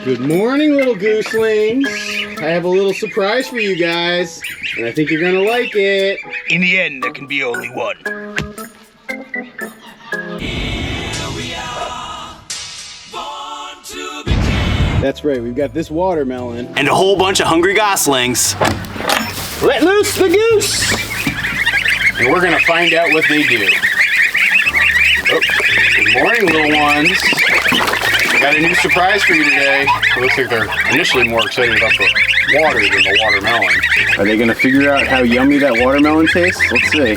Good morning, little goslings. I have a little surprise for you guys, and I think you're gonna like it. In the end, there can be only one. That's right, we've got this watermelon. And a whole bunch of hungry goslings. Let loose the goose! And we're gonna find out what they do. Oh, good morning, little ones. I got a new surprise for you today. It looks like they're initially more excited about the water than the watermelon. Are they gonna figure out how yummy that watermelon tastes? Let's see.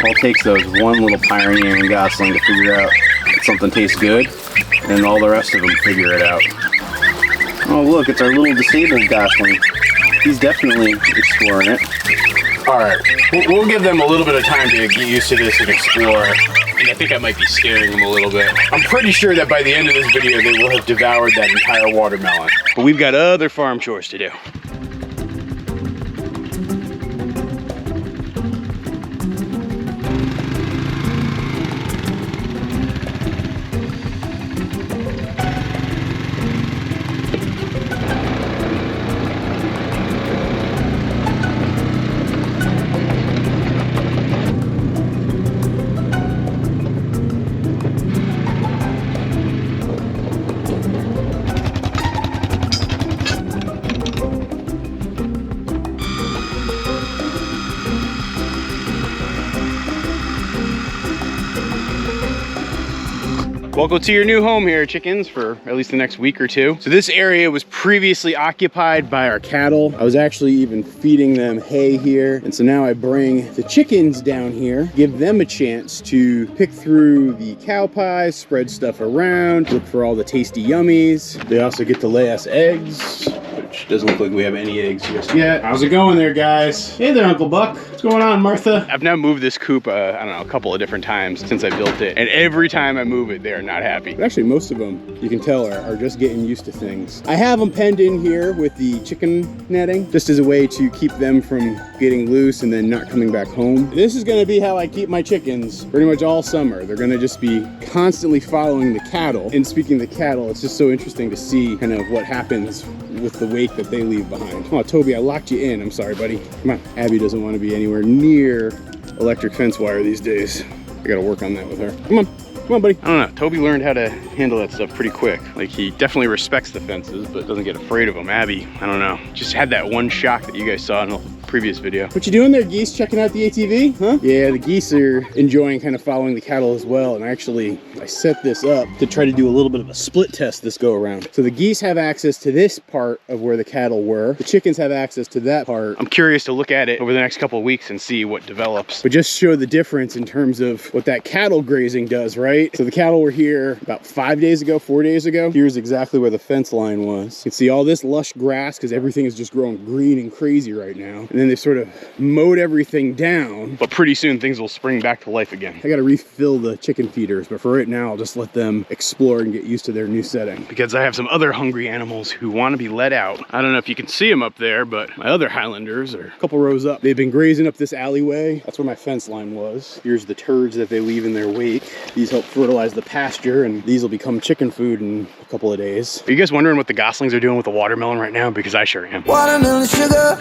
All it takes though is one little pioneering gosling to figure out that something tastes good, and then all the rest of them figure it out. Oh look, it's our little disabled gosling. He's definitely exploring it. All right, we'll give them a little bit of time to get used to this and explore. And I think I might be scaring them a little bit. I'm pretty sure that by the end of this video, they will have devoured that entire watermelon. But we've got other farm chores to do. Welcome to your new home here, chickens, for at least the next week or two. So this area was previously occupied by our cattle. I was actually even feeding them hay here. And so now I bring the chickens down here, give them a chance to pick through the cow pies, spread stuff around, look for all the tasty yummies. They also get to lay us eggs, which doesn't look like we have any eggs just yet. How's it going there, guys? Hey there, Uncle Buck. What's going on, Martha? I've now moved this coop, I don't know, a couple of different times since I built it. And every time I move it, they're not happy. But actually, most of them, you can tell, are just getting used to things. I have them penned in here with the chicken netting, just as a way to keep them from getting loose and then not coming back home. This is gonna be how I keep my chickens pretty much all summer. They're gonna just be constantly following the cattle. And speaking of the cattle, it's just so interesting to see kind of what happens with the wake that they leave behind. Oh, Toby, I locked you in. I'm sorry, buddy. Come on. Abby doesn't want to be anywhere near electric fence wire these days. I gotta work on that with her. Come on. Come on, buddy. I don't know. Toby learned how to handle that stuff pretty quick. Like, he definitely respects the fences, but doesn't get afraid of them. Abby, I don't know. Just had that one shock that you guys saw in the previous video. What you doing there, geese? Checking out the ATV, huh? Yeah, the geese are enjoying kind of following the cattle as well. And actually, I set this up to try to do a little bit of a split test this go around. So the geese have access to this part of where the cattle were. The chickens have access to that part. I'm curious to look at it over the next couple of weeks and see what develops. But just show the difference in terms of what that cattle grazing does, right? So the cattle were here about 5 days ago, 4 days ago. Here's exactly where the fence line was. You can see all this lush grass because everything is just growing green and crazy right now. And then they've sort of mowed everything down, but pretty soon things will spring back to life again. I gotta refill the chicken feeders, but for right now, I'll just let them explore and get used to their new setting. Because I have some other hungry animals who want to be let out. I don't know if you can see them up there, but my other Highlanders are a couple rows up. They've been grazing up this alleyway. That's where my fence line was. Here's the turds that they leave in their wake. These help fertilize the pasture, and these will become chicken food in a couple of days. Are you guys wondering what the goslings are doing with the watermelon right now? Because I sure am. Watermelon sugar.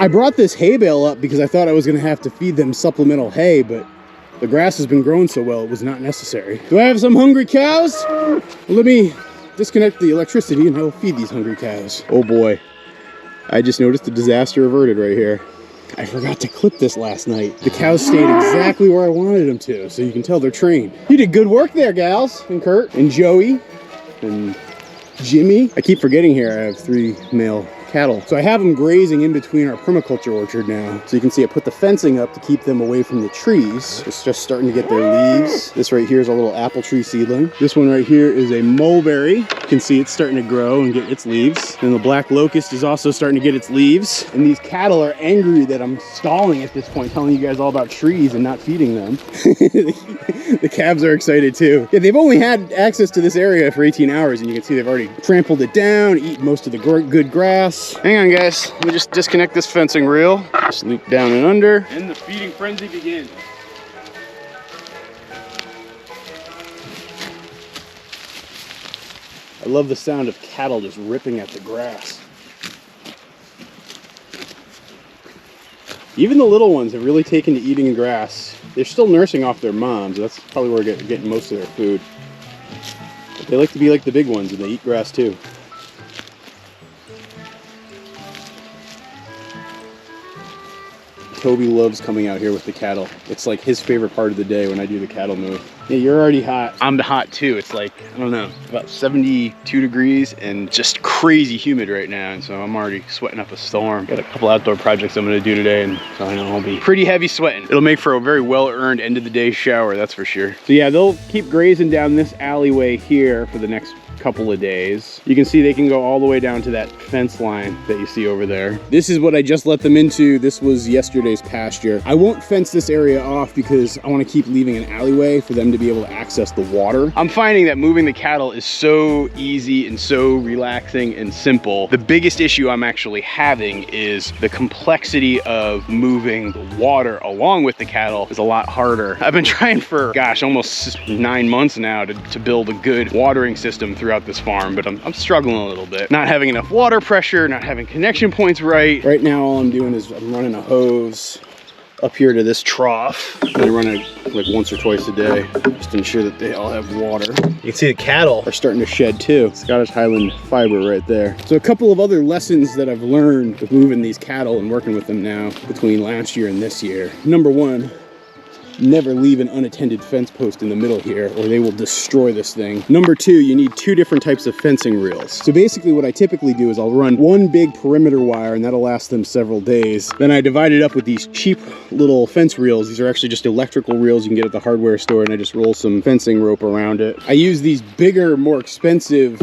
I brought this hay bale up because I thought I was gonna have to feed them supplemental hay, but the grass has been growing so well, it was not necessary. Do I have some hungry cows? Let me disconnect the electricity and I will feed these hungry cows. Oh boy, I just noticed a disaster averted right here. I forgot to clip this last night. The cows stayed exactly where I wanted them to, so you can tell they're trained. You did good work there, gals, and Kurt, and Joey, and Jimmy. I keep forgetting here I have 3 male cattle. So I have them grazing in between our permaculture orchard now. So you can see I put the fencing up to keep them away from the trees. It's just starting to get their leaves. This right here is a little apple tree seedling. This one right here is a mulberry. You can see it's starting to grow and get its leaves. And the black locust is also starting to get its leaves. And these cattle are angry that I'm stalling at this point, telling you guys all about trees and not feeding them. The calves are excited too. Yeah, they've only had access to this area for 18 hours, and you can see they've already trampled it down, eaten most of the good grass. Hang on, guys. Let me just disconnect this fencing reel. Just loop down and under. And the feeding frenzy begins. I love the sound of cattle just ripping at the grass. Even the little ones have really taken to eating grass. They're still nursing off their moms. That's probably where they're getting most of their food. But they like to be like the big ones, and they eat grass too. Toby loves coming out here with the cattle. It's like his favorite part of the day when I do the cattle move. Yeah, you're already hot. I'm hot too. It's like, I don't know, about 72 degrees and just crazy humid right now. And so I'm already sweating up a storm. Got a couple outdoor projects I'm gonna do today, and so I know I'll be pretty heavy sweating. It'll make for a very well-earned end of the day shower, that's for sure. So yeah, they'll keep grazing down this alleyway here for the next couple of days. You can see they can go all the way down to that fence line that you see over there. This is what I just let them into. This was yesterday's pasture. I won't fence this area off because I want to keep leaving an alleyway for them to be able to access the water. I'm finding that moving the cattle is so easy and so relaxing and simple. The biggest issue I'm actually having is the complexity of moving the water along with the cattle is a lot harder. I've been trying for, gosh, almost 9 months now to build a good watering system throughout this farm, but I'm struggling a little bit. Not having enough water pressure, not having connection points right. Right now all I'm doing is I'm running a hose up here to this trough. I run it like once or twice a day just to ensure that they all have water. You can see the cattle are starting to shed too. Scottish Highland fiber right there. So a couple of other lessons that I've learned with moving these cattle and working with them now between last year and this year. Number one, never leave an unattended fence post in the middle here or they will destroy this thing. Number two, you need 2 different types of fencing reels. So basically what I typically do is I'll run one big perimeter wire and that'll last them several days. Then I divide it up with these cheap little fence reels. These are actually just electrical reels you can get at the hardware store, and I just roll some fencing rope around it. I use these bigger, more expensive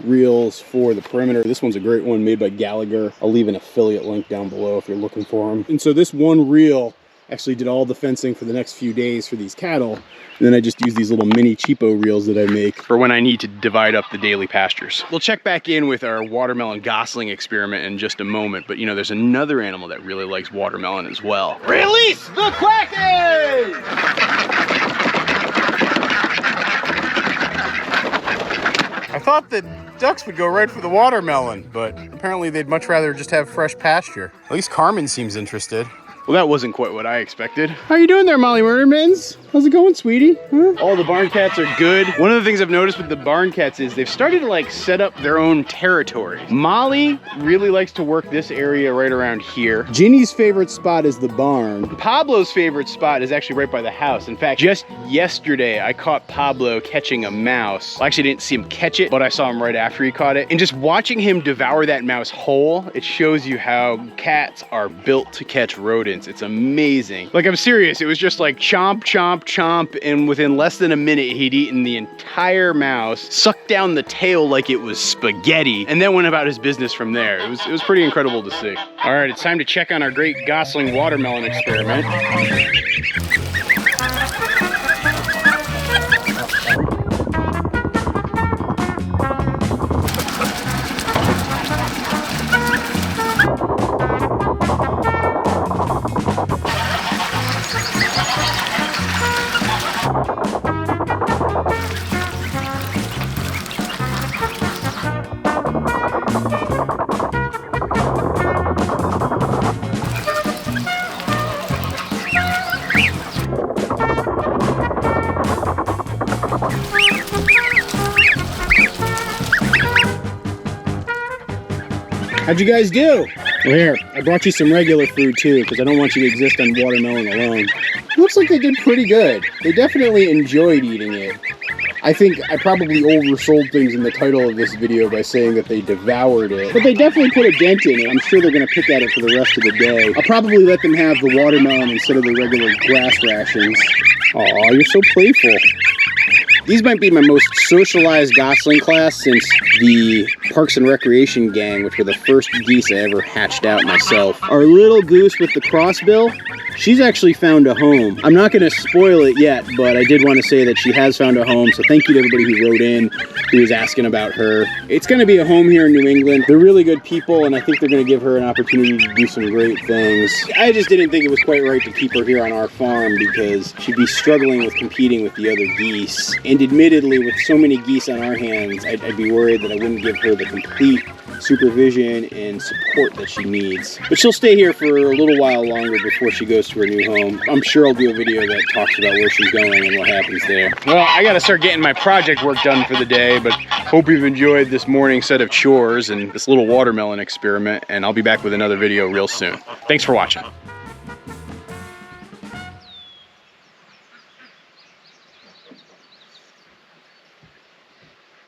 reels for the perimeter. This one's a great one made by Gallagher. I'll leave an affiliate link down below if you're looking for them. And so this one reel actually did all the fencing for the next few days for these cattle. And then I just use these little mini cheapo reels that I make for when I need to divide up the daily pastures. We'll check back in with our watermelon gosling experiment in just a moment, but you know, there's another animal that really likes watermelon as well. Release the Kraken! I thought that ducks would go right for the watermelon, but apparently they'd much rather just have fresh pasture. At least Carmen seems interested. Well, that wasn't quite what I expected. How you doing there, Molly Murder Mittens? How's it going, sweetie? Huh? All the barn cats are good. One of the things I've noticed with the barn cats is they've started to like set up their own territory. Molly really likes to work this area right around here. Ginny's favorite spot is the barn. Pablo's favorite spot is actually right by the house. In fact, just yesterday, I caught Pablo catching a mouse. I actually didn't see him catch it, but I saw him right after he caught it. And just watching him devour that mouse whole, it shows you how cats are built to catch rodents. It's amazing. Like, I'm serious. It was just like chomp, chomp, chomp, and within less than a minute, he'd eaten the entire mouse, sucked down the tail like it was spaghetti, and then went about his business from there. It was pretty incredible to see. All right, it's time to check on our great Gosling watermelon experiment. How'd you guys do? Well, here, I brought you some regular food too, because I don't want you to exist on watermelon alone. Looks like they did pretty good. They definitely enjoyed eating it. I think I probably oversold things in the title of this video by saying that they devoured it. But they definitely put a dent in it. I'm sure they're going to pick at it for the rest of the day. I'll probably let them have the watermelon instead of the regular grass rations. Aw, you're so playful. These might be my most socialized gosling class since the Parks and Recreation gang, which were the first geese I ever hatched out myself. Our little goose with the crossbill, she's actually found a home. I'm not going to spoil it yet, but I did want to say that she has found a home, so thank you to everybody who wrote in, who was asking about her. It's going to be a home here in New England. They're really good people, and I think they're going to give her an opportunity to do some great things. I just didn't think it was quite right to keep her here on our farm because she'd be struggling with competing with the other geese. And admittedly, with so many geese on our hands, I'd be worried that I wouldn't give her the complete supervision and support that she needs. But she'll stay here for a little while longer before she goes to her new home. I'm sure I'll do a video that talks about where she's going and what happens there. Well, I gotta start getting my project work done for the day, but hope you've enjoyed this morning set of chores and this little watermelon experiment, and I'll be back with another video real soon. Thanks for watching.